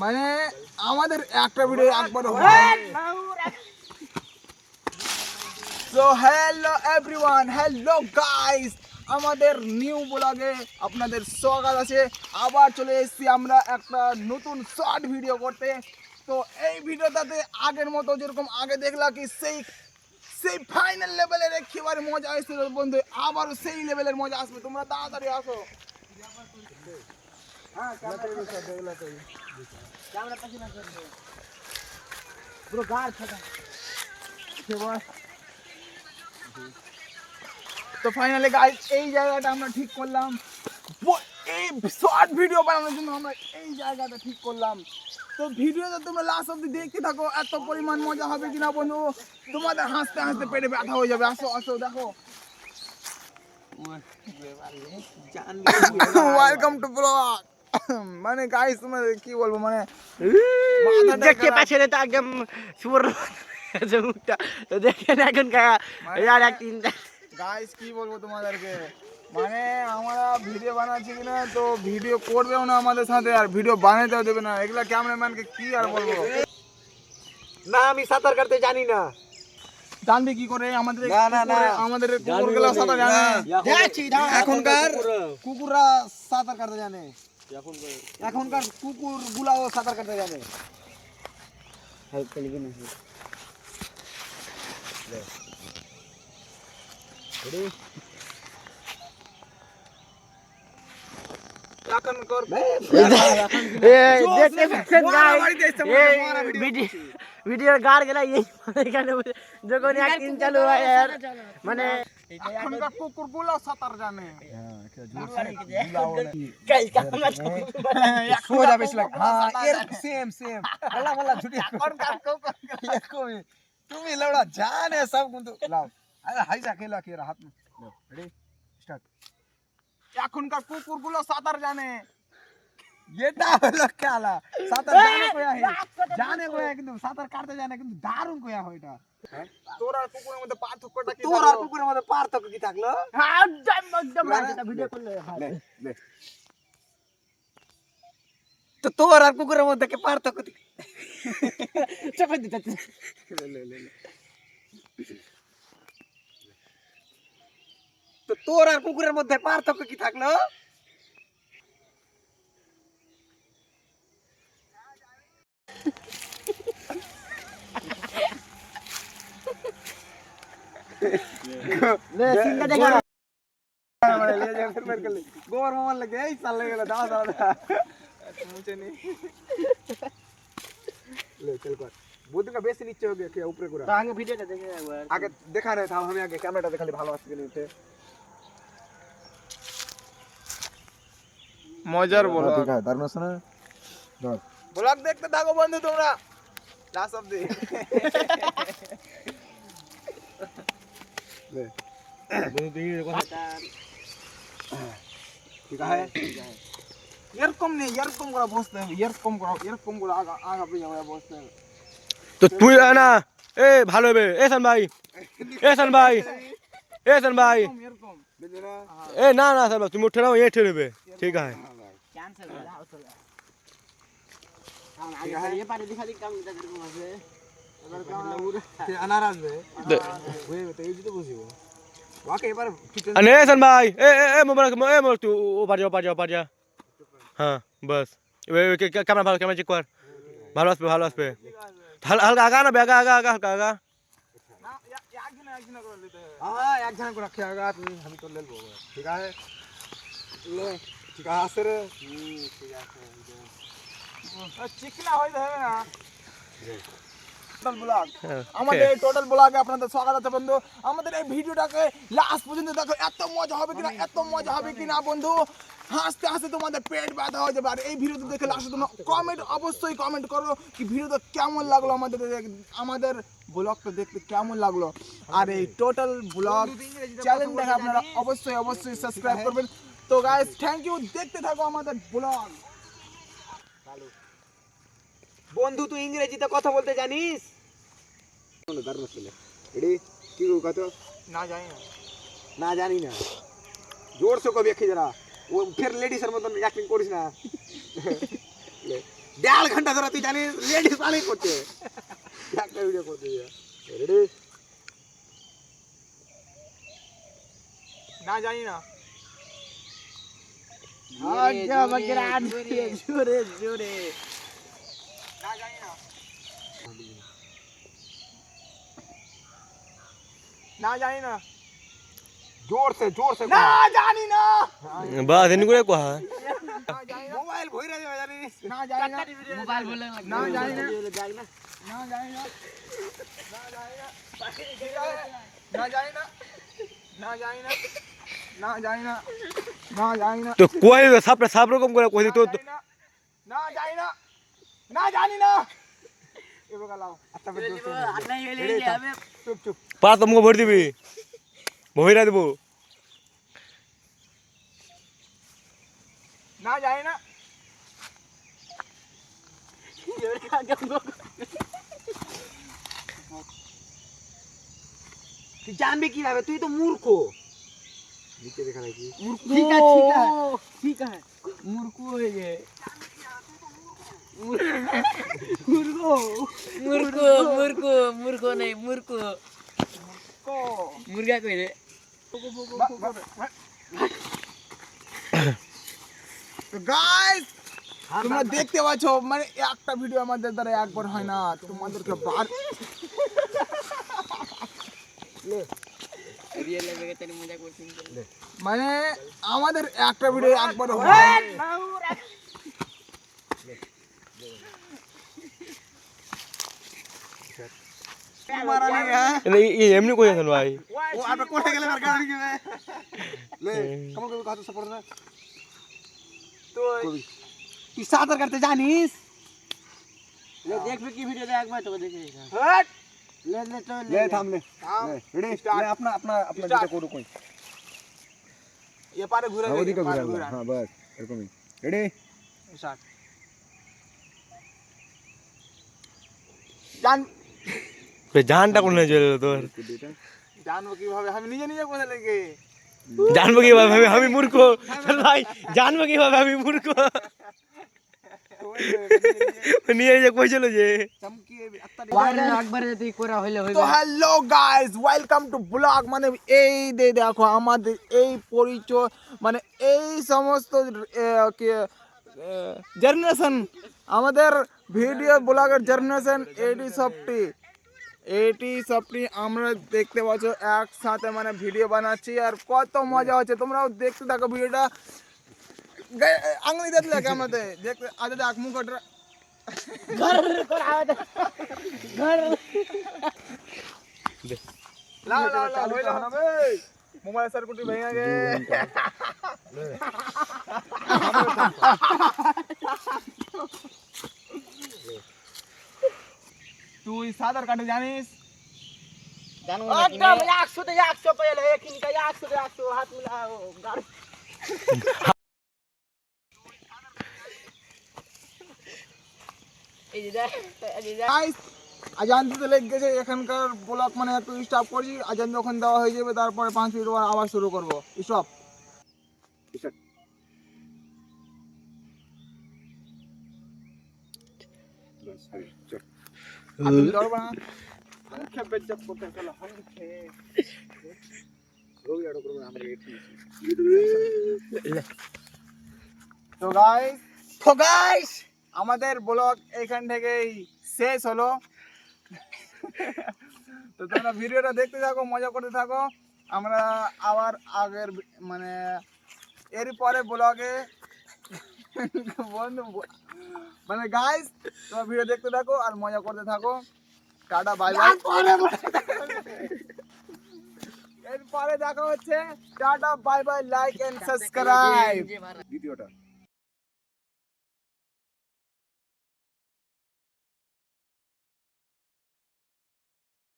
মানে আমাদের একটা ভিডিও একবার so hello everyone, hello guys, আমাদের নিউ ব্লগে আপনাদের স্বাগত আছে। আবার চলে এসেছি আমরা একটা নতুন শর্ট ভিডিও করতে। তো এই ভিডিওটাতে আগের মতো যেরকম আগে দেখলাম কি সেই ফাইনাল লেভেলের একেবারে মজা আসছিল বন্ধু, আবারও সেই লেভেলের মজা আসবে। তোমরা তাড়াতাড়ি আসো। হ্যাঁ তো ফাইনালি গাইস এই জায়গাটা আমরা ঠিক করলাম, এই শর্ট ভিডিও বানানোর জন্য আমরা এই জায়গাটা ঠিক করলাম। তো ভিডিওটা তোমরা লাস্ট অব্দি দেখতে থাকো, এত পরিমাণ মজা হবে কিনা বন্ধু, তোমাদের হাসতে হাসতে পেটে ব্যথা হয়ে যাবে। আসো আসো দেখো। Welcome to blog. মানে গাইস তোমাদের কি বলবো, মানে দেখতে পাচ্ছেন তো একদম সুর মুখটা তো দেখেন এখন আর এক তিনটা গাইস কি বলবো তোমাদেরকে, মানে আমরা ভিডিও বানাচ্ছি কিনা তো ভিডিও করবেও না আমাদের সাথে, আর ভিডিও বানাতেও দেবে না। এগুলা ক্যামেরাম্যানকে কি আর বলবো। না আমি সাঁতার কাটতে জানি না। জানবি কি করে? আমাদের আমাদের জানি কুকুরগুলো বলি। সাঁতার জানে। এখনকার কুকুররা সাঁতার কাটতে জানে, এখনকার কুকুর গুলাও সাঁতার কাটতে জানে। ভিডিওর গাড় গেলা এই এখানে যখন একদিন চালু হয় মানে এখনকার কুকুর গুলাও সাঁতার জানে। তুমি লড়া জানে সব কিন্তু লাও হাইজা খেলা কে হাত রেডি স্টার্ট। এখনকার কুকুর গুলো সাঁতার জানে। এটা হলো খেলা, সাঁতার জানে কয়া হে, জানে কয়া কিন্তু সাঁতার কাটতে জানে, কিন্তু দারুণ কয়া হয় এটা। তোর আর কুকুরের মধ্যে পার্থক্যটা কি? তোর আর কুকুরের মধ্যে পার্থক্য কি থাকলো? ভিডিও করলে তো তোর আর কুকুরের মধ্যে কি পার্থক্য? তো তোর আর কুকুরের মধ্যে পার্থক্য কি থাকলো? গোবর মামার লাগে এই চালে গেল দাও দাও মুছে নি ले चल कर বুদ্ধি का বেশি নিচে হবে কি উপরে করে আগে ভিডিওটা দেখে একবার আগে দেখা রে থাম, আমি আগে ক্যামেরাটা দেখালে ভালো আসবে কিনা উঠে মজার ব্লগ দেখা দারুণ আছে না। ধর ব্লগ দেখতে থাকো বন্ধু তোমরা লাস্ট অবধি। ले ठीक है এরকম নেই, এরকম করে বসতে হবে, এরকম করে আগা পেয়ে আমরা বসতে হবে। তো তুই না এ ভালো হবে এসান ভাই এসান ভাই এসান ভাই এরকম বুঝলি না? এ না না সান ভাই তুমি উঠে নাও, এ ঠেলবে ঠিক আছে। ক্যান্সেল করে দাও চলে আগে ये पारे दिखा दी काम এটা এরকম আছে এবার কে আনার আসবে ওই তো এই যদি বসিব ওকে এবার কিচেন আরে এসান ভাই এ মোবাইল এ মোবাইল তুই ও পার যা হ্যাঁ বাস ক্যামেরা চেক কর, ভালো আসবে হালকা আগা না আগা না একজন করে নিতে হবে। হ্যাঁ একজন করে রাখি আগা তুমি আমি তো ले लो ঠিক আছে ले ঠিক আছে রে ঠিক আছে চিকনা হই যাবে না। টোটাল ব্লগ আমাদের টোটাল ব্লগে আপনাদের স্বাগত আছে বন্ধু। আমাদের এই ভিডিওটাকে লাস্ট পর্যন্ত দেখো, এত মজা হবে কিনা বন্ধু, হাসতে হাসতে তোমাদের পেট ব্যথা হয়ে যাবে। আর এই ভিডিওটা দেখে লাস্টে তোমরা অবশ্যই কমেন্ট করো কি ভিডিওটা কেমন লাগলো, আমাদের ব্লগটা দেখতে কেমন লাগলো। আর এই টোটাল ব্লগ চ্যানেলটাকে আপনারা অবশ্যই সাবস্ক্রাইব করবেন। তো গাইস থ্যাংক ইউ, দেখতে থাকো আমাদের ব্লগ। বন্ধু তুই ইংরেজিতে কথা বলতে জানিস? দারুণ আছে রেডি কি কত না জানি না না জানি না जोर से कभी देखी जरा वो फिर लेडीज मत एक्टिंग करिस ना 1.5 ঘন্টা ধরে তুই জানিস লেডিস পানি করছে একটা ভিডিও করতে রেডি না জানি না একদম গ্রান জোরে জোরে না জানি না না জানি না जोर से না জানি না বাস এনে করে কোয়া না জানি না मोबाइल भइरा जाय জানিস না জানি না মোবাইল বলে না জানি না যাই না না জানি না না জানি না না জানি না না জানি না না জানি না তো কই সব রকম করে কই তো না জানি না না জানি না এবার লাও আচ্ছা বের হাত নাই হইলে হবে চুপ চুপ পা তোমাকে ভর দিবি ভইরা দেবো না জানি না তুই জানবি কিভাবে তুই তো মূর্খ नीचे देखा नहीं की ঠিক আছে ঠিক আছে মূর্খ হয়ে গে মূর্খ নাই মূর্খ মুরগা কই রে তো গাইস তোমরা দেখতে পাচ্ছ মানে একটা ভিডিও আমাদের দ্বারা একবার হয় না তোমাদেরকে বার রিয়েল লাইফে তেন মজা করছিস মানে আমাদের একটা ভিডিও একবার হয় না মারা নেই এমনি কই আছেন ভাই ओ आप कोठे गेले मार गाड़ी में ले कम को कातो सपोर्ट ना তো তুই সাঁতার কাটতে জানিস ले देखबे की वीडियो একবার তো দেখে হট ले ले तो ले थाम ले থাম। Ready Start. ले अपना अपना अपना Start. যেটা করো কই এপারে ঘুরে হ্যাঁ ওদিকে এপারে ঘুরে হ্যাঁ বাস এরকমই রেডি স্টার্ট জান জানটা কোন চলে তোর জানবো কিভাবে আমি নিজে নিজে কোথায় লেগে জানবো কিভাবে আমি মূর্খ ভাই জানবো কিভাবে আমি মূর্খ নিয়ে যে কইছিল যে চমকি আত্তা বাইরে একবার যদি করা হইলে তো হইবে hello guys welcome to blog মানে এই দেখো আমাদের এই পরিচয় মানে এই সমস্ত জেনারেশন আমাদের ভিডিও ব্লগের জেনারেশন এইটি সবটি আমরা দেখতে পাচ্ছ একসাথে মানে ভিডিও বানাচ্ছি আর কত মজা হচ্ছে তোমরাও দেখতে থাকো ভিডিওটা আঙুলি দেখলে ক্যামেরাতে দেখতে আজ দেখ মুখটা ঘর করা হবে ঘর লাও লাও লাও হইলো না বে মোবাইল সার্কিট ভেঙে গে তুই সাদার কাটে জানিস জানো না কি একদম 100 তে 100 পেলে এখানে 100 তে 100 হাত মিলাও গাড়ি এই যে গাইস আজান দিতে লেগে গেছে এখানকার ব্লগ মানে একটু স্টপ করছি আজান যখন দেওয়া হয়ে যাবে তারপরে 5 মিনিট পর আবার শুরু করব স্টপ बस चल আপনি ধরবা না মুখে বেজ্জত করতে চলো মুখে रोगी आड़ो करो हमरा एक তো গাইস আমাদের ব্লগ এখান থেকেই শেষ হলো তো তোমরা ভিডিওটা দেখতে থাকো মজা করতে থাকো আমরা আবার আগের মানে এর পরে ব্লগে বন্ধু মানে গাইস তোমরা ভিডিও দেখতে থাকো আর মজা করতে থাকো টাটা বাই বাই এরপরে দেখা হচ্ছে tata bye bye like and subscribe দ্বিতীয়টা